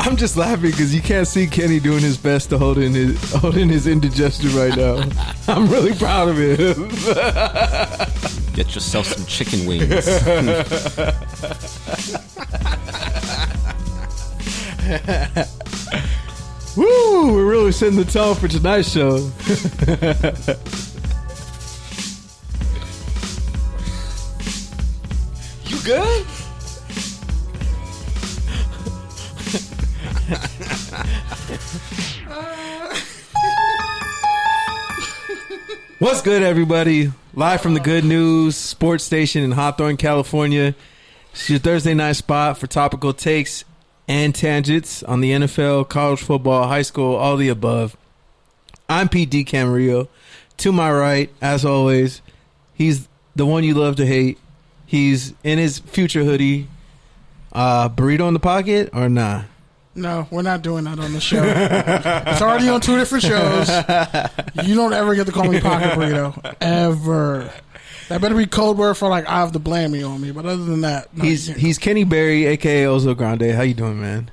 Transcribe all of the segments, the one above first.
I'm just laughing because you can't see Kenny doing his best to hold in his indigestion right now. I'm really proud of him. Get yourself some chicken wings. Woo! We're really setting the tone for tonight's show. You good? What's good, everybody? Live from the Good News Sports Station in Hawthorne, California. It's your Thursday night spot for topical takes and tangents on the NFL, college football, high school, all the above. I'm Pete D. Camarillo. To my right, as always, he's the one you love to hate. He's in his future hoodie. Burrito in the pocket or nah? No, we're not doing that on the show. It's already on 2 different shows. You don't ever get to call me Pocket Burrito. Ever. That better be code word for like I have the blammy on me. But other than that, no, he's Kenny Berry, a.k.a. Ozo Grande. How you doing, man?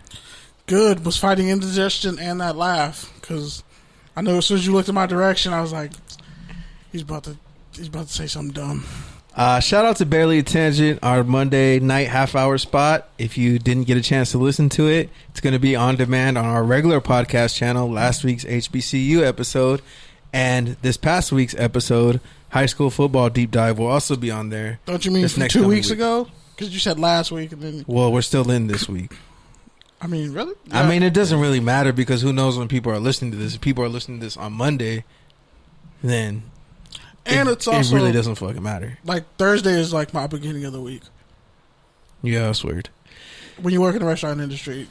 Good. Was fighting indigestion and that laugh. Because I know as soon as you looked in my direction, I was like, he's about to say something dumb. Shout out to Barely a Tangent, our Monday night half-hour spot. If you didn't get a chance to listen to it, it's going to be on demand on our regular podcast channel, last week's HBCU episode, and this past week's episode, High School Football Deep Dive, will also be on there. Don't you mean from 2 weeks ago? Because you said last week. And then. Well, we're still in this week. I mean, really? Yeah. I mean, it doesn't really matter because who knows when people are listening to this. If people are listening to this on Monday, then... And it's also... It really doesn't fucking matter. Like, Thursday is like my beginning of the week. Yeah, that's weird. When you work in the restaurant industry,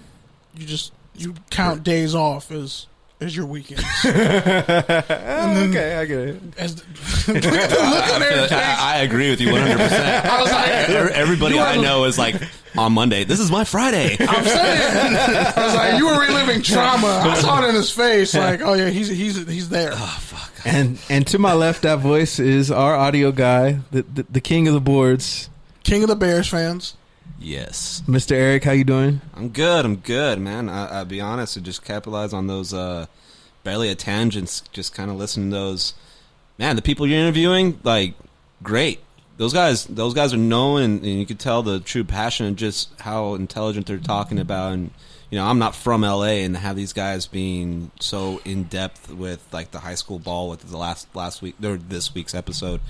you count days off as your weekends. Okay, I get it. I agree with you 100%. I was like... Everybody I know is like, on Monday, this is my Friday. I'm saying. I was like, you were reliving trauma. I saw it in his face. Like, oh yeah, he's there. Oh, fuck. And to my left, that voice is our audio guy, the king of the boards, king of the Bears fans. Yes, Mr. Eric. How you doing? I'm good, man. I'll be honest and just capitalize on those barely a tangents. Just kind of listen to those. Man, the people you're interviewing, like, great. Those guys are known, and you can tell the true passion and just how intelligent they're talking about. And you know, I'm not from LA, and to have these guys being so in depth with like the high school ball with the last week or this week's episode,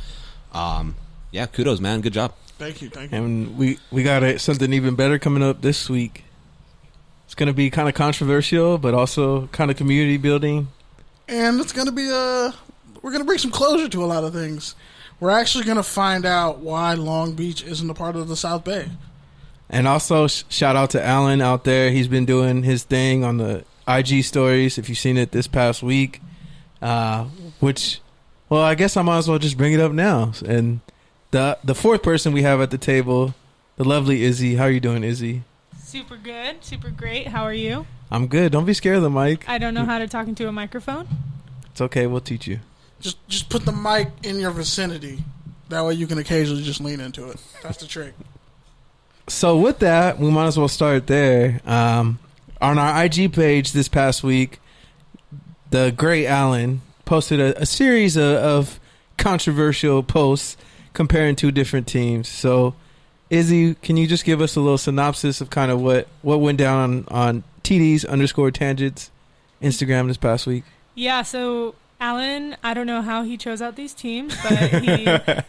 yeah, kudos, man, good job. Thank you. And we got something even better coming up this week. It's going to be kind of controversial, but also kind of community building. And it's going to be we're going to bring some closure to a lot of things. We're actually going to find out why Long Beach isn't a part of the South Bay. And also, shout out to Alan out there. He's been doing his thing on the IG stories, if you've seen it this past week. Which, well, I guess I might as well just bring it up now. And the fourth person we have at the table, the lovely Izzy. How are you doing, Izzy? Super good. Super great. How are you? I'm good. Don't be scared of the mic. I don't know how to talk into a microphone. It's okay. We'll teach you. Just put the mic in your vicinity. That way you can occasionally just lean into it. That's the trick. So with that, we might as well start there. On our IG page this past week, the great Alan posted a series of controversial posts comparing two different teams. So, Izzy, can you just give us a little synopsis of kind of what went down on TDs_tangents Instagram this past week? Yeah, so Alan, I don't know how he chose out these teams, but he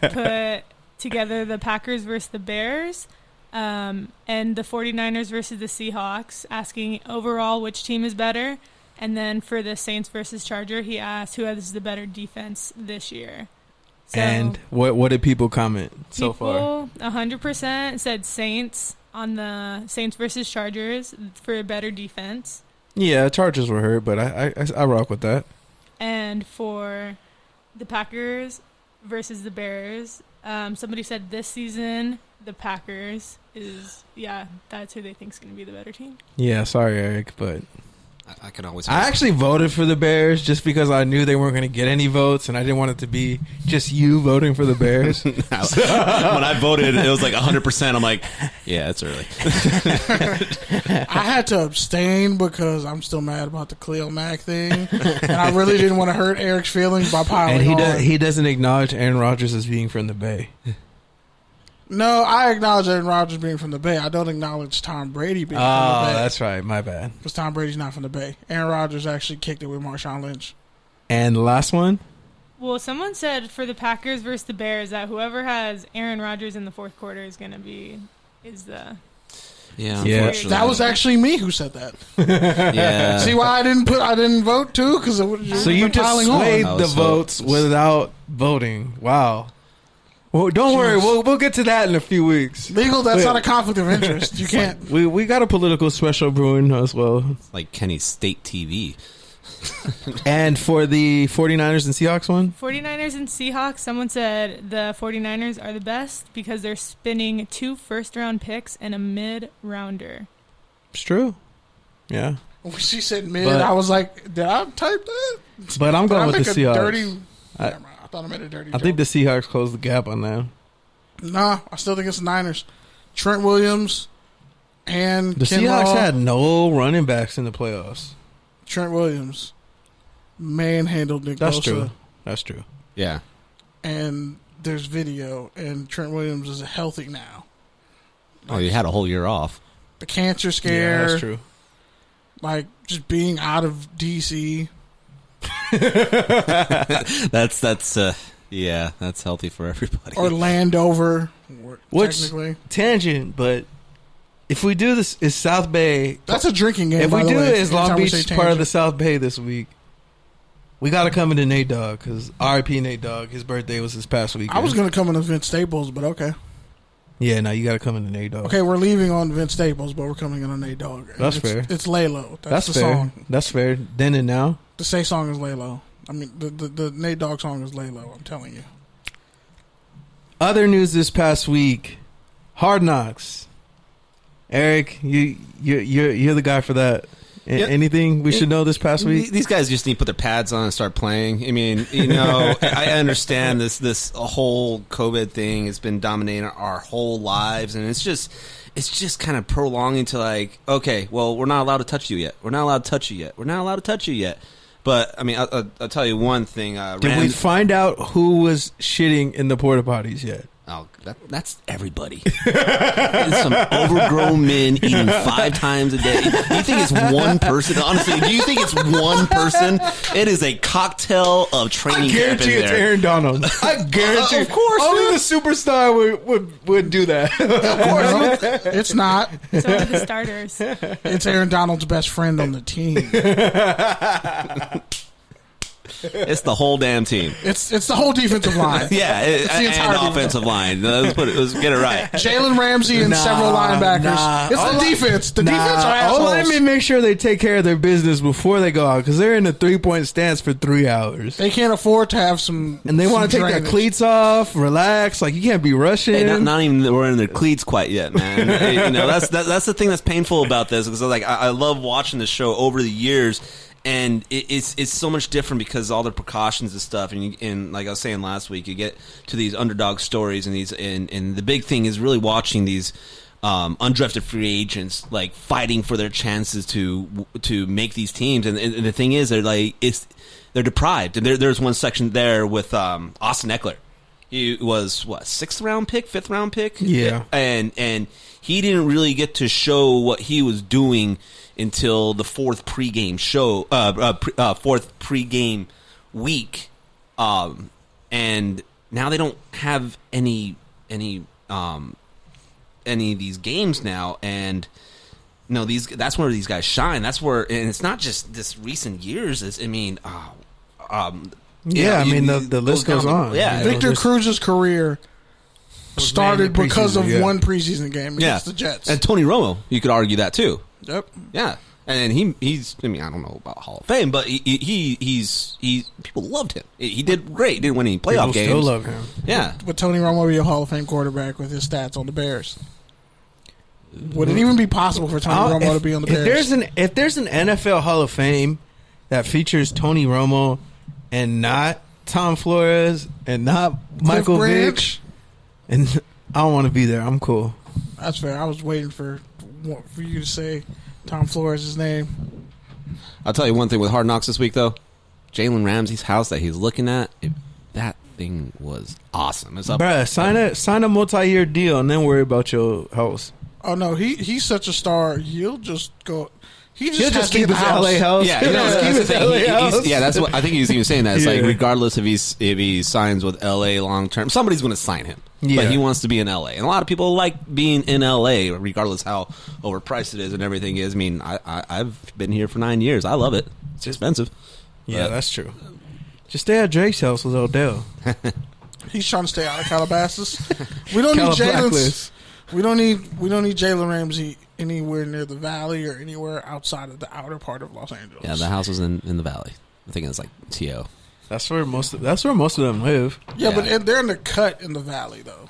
put together the Packers versus the Bears, and the 49ers versus the Seahawks, asking overall which team is better. And then for the Saints versus Charger, he asked who has the better defense this year. So and what did people comment so far? 100% said Saints on the Saints versus Chargers for a better defense. Yeah, Chargers were hurt, but I rock with that. And for the Packers versus the Bears, somebody said this season the Packers is, that's who they think is going to be the better team. Yeah, sorry, Eric, but I can always. I actually voted for the Bears just because I knew they weren't going to get any votes, and I didn't want it to be just you voting for the Bears. When I voted, it was like 100%. I'm like, yeah, it's early. I had to abstain because I'm still mad about the Khalil Mack thing, and I really didn't want to hurt Eric's feelings by piling And on. he doesn't acknowledge Aaron Rodgers as being from the Bay. No, I acknowledge Aaron Rodgers being from the Bay. I don't acknowledge Tom Brady being from the Bay. That's right. My bad. Because Tom Brady's not from the Bay. Aaron Rodgers actually kicked it with Marshawn Lynch. And the last one? Well, someone said for the Packers versus the Bears that whoever has Aaron Rodgers in the fourth quarter is going to be the. Yeah, unfortunately. That was actually me who said that. Yeah. See why I didn't vote too? Because So you just swayed the votes without voting. Wow. Well, don't worry. We'll get to that in a few weeks. Legal, that's not a conflict of interest. You can't. We got a political special brewing as well. Like Kenny's State TV. And for the 49ers and Seahawks one? 49ers and Seahawks, someone said the 49ers are the best because they're spinning 2 first-round picks and a mid-rounder. It's true. Yeah. When she said mid, But- I was like, did I type that? But I'm Did I going with make the a Seahawks. dirty... Never mind. I thought I made a dirty I think the Seahawks closed the gap on that. Nah, I still think it's the Niners. Trent Williams and The Ken Seahawks Law. had no running backs in the playoffs. Trent Williams manhandled Nick That's Bosa. true. That's true. Yeah. And there's video, and Trent Williams is healthy now. Oh, you had a whole year off. The cancer scare. Yeah, that's true. Like, just being out of D.C. That's healthy for everybody. or Landover, Which technically. tangent, but if we do this, is South Bay. That's a drinking game, If by we the do way. it, is Long Anytime we Beach say part of the tangent. South Bay this week? We got to come into Nate Dogg because R.I.P. Nate Dogg. His birthday was this past weekend. I was going to come into Vince Staples, but okay. Yeah, no, you got to come into Nate Dogg. Okay, we're leaving on Vince Staples, but we're coming in on Nate Dogg. That's it's, fair. It's Laylo. That's the fair. song. That's fair. Then and now. The Say song is Laylo. I mean, the Nate Dogg song is Laylo. I'm telling you. Other news this past week: Hard Knocks. Eric, you're the guy for that. Yep. Anything we should know this past week? These guys just need to put their pads on and start playing. I mean, I understand this whole COVID thing has been dominating our whole lives, and it's just kind of prolonging to like, okay, well, we're not allowed to touch you yet. We're not allowed to touch you yet. We're not allowed to touch you yet. But I mean, I'll tell you one thing. Did we find out who was shitting in the porta potties yet? Oh, that's everybody. It's some overgrown men eating 5 times a day. Do you think it's one person? Honestly, do you think it's one person? It is a cocktail of training camp in Guarantee it's there. Aaron Donald. I guarantee. Of course, only dude. the superstar would do that. No, it's not. It's one of the starters. It's Aaron Donald's best friend on the team. It's the whole damn team. It's the whole defensive line. Yeah, It's the entire and offensive line. Let's get it right. Jalen Ramsey and several linebackers. It's the defense. The defense are assholes. Let me make sure they take care of their business before they go out because they're in a 3-point stance for 3 hours. They can't afford to have some. And they want to take their drainage. cleats off, relax. Like you can't be rushing. Hey, not even wearing their cleats quite yet, man. That's the thing that's painful about this because like I love watching the show over the years. And it's so much different because all the precautions and stuff, and like I was saying last week, you get to these underdog stories, and the big thing is really watching these undrafted free agents like fighting for their chances to make these teams, and the thing is they're deprived, and there's one section there with Austin Eckler. He was 6th round pick, 5th round pick, Yeah, and he didn't really get to show what he was doing until the 4th pregame show, 4th pregame week, and now they don't have any of these games now, and that's where these guys shine. That's where, and it's not just this recent years. The list goes on. Yeah, Victor Cruz's career started mainly because of preseason, yeah. one preseason game against the Jets. and Tony Romo, you could argue that too. Yep. Yeah, and he's. I mean, I don't know about Hall of Fame, but he's people loved him. He did great. He didn't win any playoff People games. still love him. Yeah, Would Tony Romo be a Hall of Fame quarterback with his stats on the Bears? Would it even be possible for Tony Romo to be on the Bears? If there's an NFL Hall of Fame that features Tony Romo and not Tom Flores and not Michael Vick, and I don't want to be there. I'm cool. That's fair. I was waiting for you to say Tom Flores' name. I'll tell you one thing with Hard Knocks this week, though. Jalen Ramsey's house that he's looking at, that thing was awesome. It's up. Bruh, sign a multi-year deal and then worry about your house. Oh no, he's such a star. He'll just go. He'll just keep his LA house. Yeah, that's the thing. That's what I think he's even saying. That it's like regardless if he signs with LA long term, somebody's going to sign him. Yeah. But he wants to be in LA, and a lot of people like being in LA, regardless how overpriced it is and everything is. I mean, I've been here for 9 years. I love it. It's expensive. Yeah, that's true. Just stay at Drake's house with Odell. He's trying to stay out of Calabasas. We don't need Jalen. We don't need Jalen Ramsey anywhere near the Valley or anywhere outside of the outer part of Los Angeles. Yeah, the house is in the Valley. I think it's like TO. That's where most of them live. Yeah, but they're in the cut in the Valley though.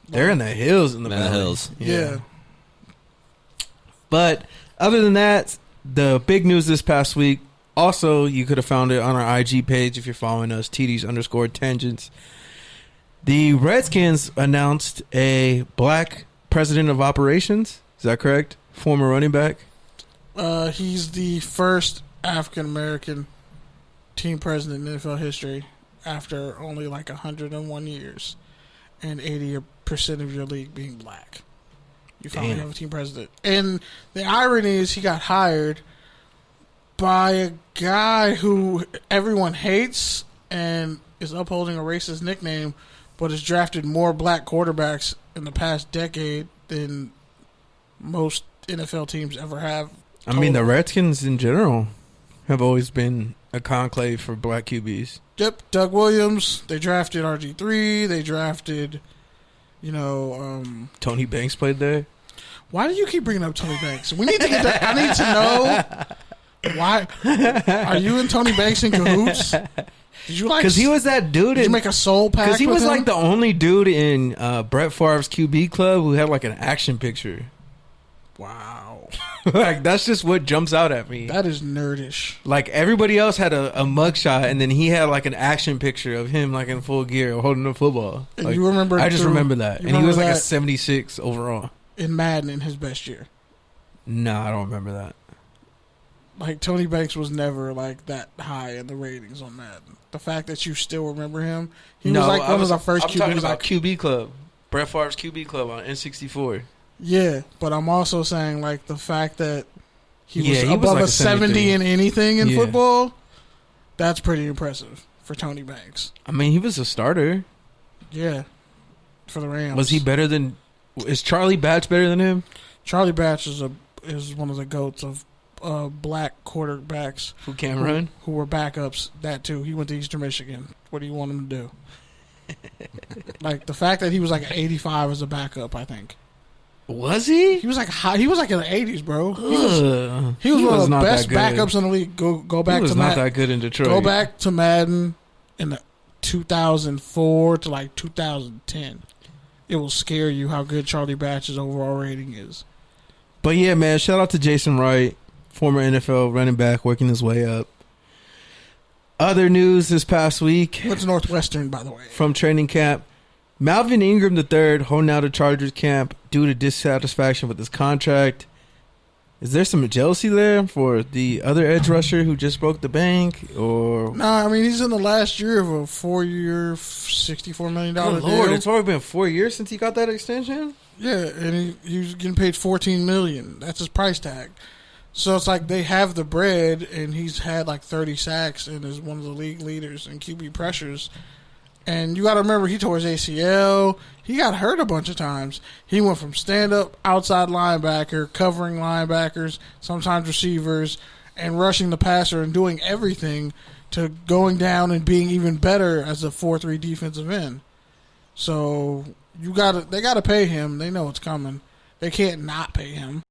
They're in the hills in the Valley. Hills. Yeah. But other than that, the big news this past week. Also, you could have found it on our IG page if you're following us, TDs_tangents. The Redskins announced a black president of operations. Is that correct? Former running back? He's the first African-American team president in NFL history after only like 101 years and 80% of your league being black. You finally have a team president. And the irony is he got hired by a guy who everyone hates and is upholding a racist nickname, but has drafted more black quarterbacks in the past decade than most NFL teams ever have. I mean, the Redskins in general have always been a conclave for black QBs. Yep, Doug Williams. They drafted RG3. They drafted, Tony Banks played there. Why do you keep bringing up Tony Banks? We need to get that. I need to know. Why are you and Tony Banks in cahoots? Did you like? Because he was that dude. Did you make a soul pact? Because he was him? like the only dude in Brett Favre's QB club who had like an action picture. Wow, like that's just what jumps out at me. That is nerdish. Like everybody else had a mugshot, and then he had like an action picture of him like in full gear holding a football. And like, you remember? I just remember that, and he was like a 76 overall in Madden in his best year. No, I don't remember that. Like Tony Banks was never like that high in the ratings on Madden. The fact that you still remember him, he was like one of the first QBs. I'm talking about QB Club, Brett Favre's QB Club on N64. Yeah, but I'm also saying like the fact that he was above was like a 70 in anything in football. That's pretty impressive for Tony Banks. I mean, he was a starter. Yeah, for the Rams. Was he better than? Is Charlie Batch better than him? Charlie Batch is one of the GOATs of black quarterbacks who can't run, who were backups. That too. He went to Eastern Michigan. What do you want him to do? Like the fact that he was like an 85 as a backup, I think. Was he? He was like high. He was like in the 80s, bro. He was one of the best backups in the league. Go back to Madden. Not that good in Detroit. Go back to Madden in the 2004 to like 2010. It will scare you how good Charlie Batch's overall rating is. But yeah, man, shout out to Jason Wright, former NFL running back, working his way up. Other news this past week. Went to Northwestern, by the way. From training camp. Malvin Ingram III holding out of Chargers camp due to dissatisfaction with his contract. Is there some jealousy there for the other edge rusher who just broke the bank? Or Nah, I mean, he's in the last year of a 4-year, $64 million deal. Lord, it's already been 4 years since he got that extension? Yeah, and he was getting paid $14 million. That's his price tag. So it's like they have the bread, and he's had like 30 sacks and is one of the league leaders in QB pressures. And you got to remember, he tore his ACL. He got hurt a bunch of times. He went from stand-up outside linebacker, covering linebackers, sometimes receivers, and rushing the passer and doing everything to going down and being even better as a 4-3 defensive end. So they got to pay him. They know it's coming. They can't not pay him.